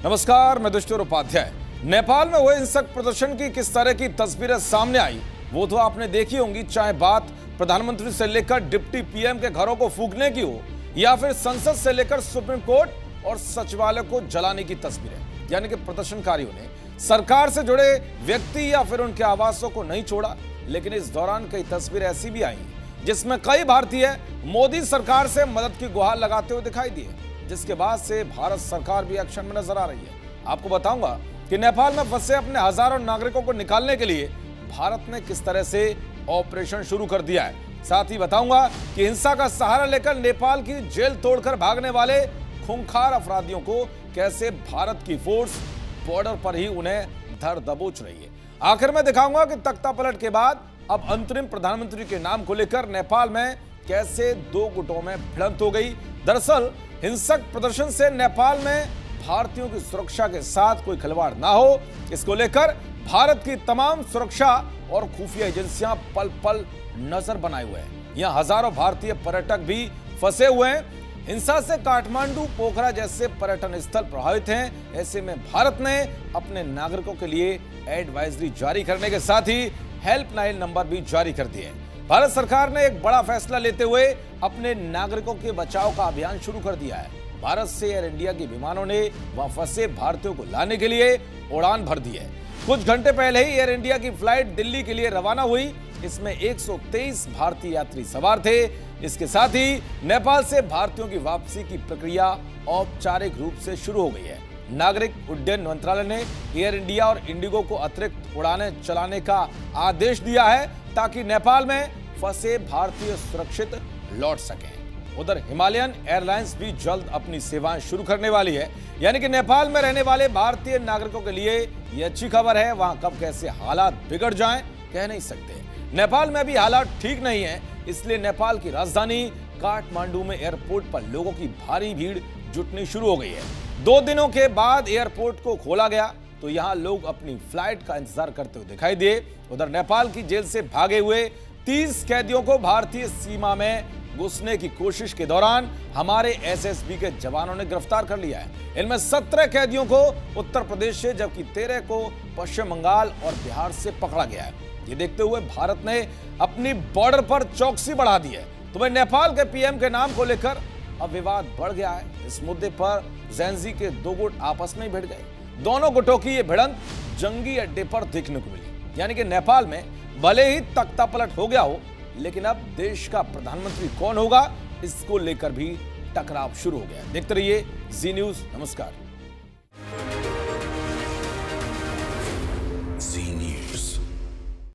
नमस्कार, मैं दुष्टोर उपाध्याय। नेपाल में हुए हिंसक प्रदर्शन की किस तरह की तस्वीरें सामने आई वो तो आपने देखी होंगी, चाहे बात प्रधानमंत्री से लेकर डिप्टी पीएम के घरों को फूंकने की हो या फिर संसद से लेकर सुप्रीम कोर्ट और सचिवालय को जलाने की तस्वीरें। यानी कि प्रदर्शनकारियों ने सरकार से जुड़े व्यक्ति या फिर उनके आवासों को नहीं छोड़ा, लेकिन इस दौरान कई तस्वीरें ऐसी भी आई जिसमें कई भारतीय मोदी सरकार से मदद की गुहार लगाते हुए दिखाई दिए, जिसके बाद से भारत सरकार भी एक्शन में नजर आ रही है। आपको बताऊंगा कि नेपाल में फंसे अपने हजारों नागरिकों को निकालने के लिए भारत ने किस तरह से ऑपरेशन शुरू कर दिया है। साथ ही बताऊंगा कि हिंसा का सहारा लेकर नेपाल की जेल तोड़कर भागने वाले खूंखार अपराधियों को कैसे भारत की फोर्स बॉर्डर पर ही उन्हें धर दबोच रही है। आखिर में दिखाऊंगा कि तख्ता पलट के बाद अब अंतरिम प्रधानमंत्री के नाम को लेकर नेपाल में कैसे दो गुटों में भिड़ंत हो गई। दरअसल हिंसक प्रदर्शन से नेपाल में भारतीयों की सुरक्षा के साथ कोई खिलवाड़ ना हो, इसको लेकर भारत की तमाम सुरक्षा और खुफिया एजेंसियां पल पल नजर बनाए हुए हैं। यहां हजारों भारतीय पर्यटक भी फंसे हुए हैं। हिंसा से काठमांडू, पोखरा जैसे पर्यटन स्थल प्रभावित हैं। ऐसे में भारत ने अपने नागरिकों के लिए एडवाइजरी जारी करने के साथ ही हेल्पलाइन नंबर भी जारी कर दिए। भारत सरकार ने एक बड़ा फैसला लेते हुए अपने नागरिकों के बचाव का अभियान शुरू कर दिया है। भारत से एयर इंडिया के विमानों ने वहां फंसे भारतीयों को लाने के लिए उड़ान भर दी है। कुछ घंटे पहले ही एयर इंडिया की फ्लाइट दिल्ली के लिए रवाना हुई। इसमें 123 भारतीय यात्री सवार थे। इसके साथ ही नेपाल से भारतीयों की वापसी की प्रक्रिया औपचारिक रूप से शुरू हो गई है। नागरिक उड्डयन मंत्रालय ने एयर इंडिया और इंडिगो को अतिरिक्त उड़ानें चलाने का आदेश दिया है ताकि नेपाल में फंसे भारतीय सुरक्षित लौट सकें। उधर हिमालयन एयरलाइंस भी जल्द अपनी सेवाएं शुरू करने वाली है। यानी कि नेपाल में रहने वाले भारतीय नागरिकों के लिए यह अच्छी खबर है। वहां कब कैसे हालात बिगड़ जाएं कह नहीं सकते। नेपाल में भी हालात ठीक नहीं है, इसलिए नेपाल की राजधानी काठमांडू में एयरपोर्ट पर लोगों की भारी भीड़ जुटनी शुरू हो गई है। 2 दिनों के बाद एयरपोर्ट को खोला गया तो यहां लोग अपनी फ्लाइट का इंतजार करते हुए दिखाई दिए। उधर नेपाल की जेल से भागे हुए 30 कैदियों को भारतीय सीमा में घुसने की कोशिश के दौरान हमारे एसएसबी के जवानों ने गिरफ्तार कर लिया है। इनमें 17 कैदियों को उत्तर प्रदेश से जबकि 13 को पश्चिम बंगाल और बिहार से पकड़ा गया है। ये देखते हुए भारत ने अपनी बॉर्डर पर चौकसी बढ़ा दी है। तो वह नेपाल के पीएम के नाम को लेकर अब विवाद बढ़ गया है। इस मुद्दे पर जेनजी के दो गुट आपस में भिड़ गए। दोनों गुटों की ये भिड़ंत जंगी अड्डे पर देखने को मिली। यानी कि नेपाल में भले ही तख्ता पलट हो गया हो, लेकिन अब देश का प्रधानमंत्री कौन होगा इसको लेकर भी टकराव शुरू हो गया। देखते रहिए जी न्यूज़। नमस्कार।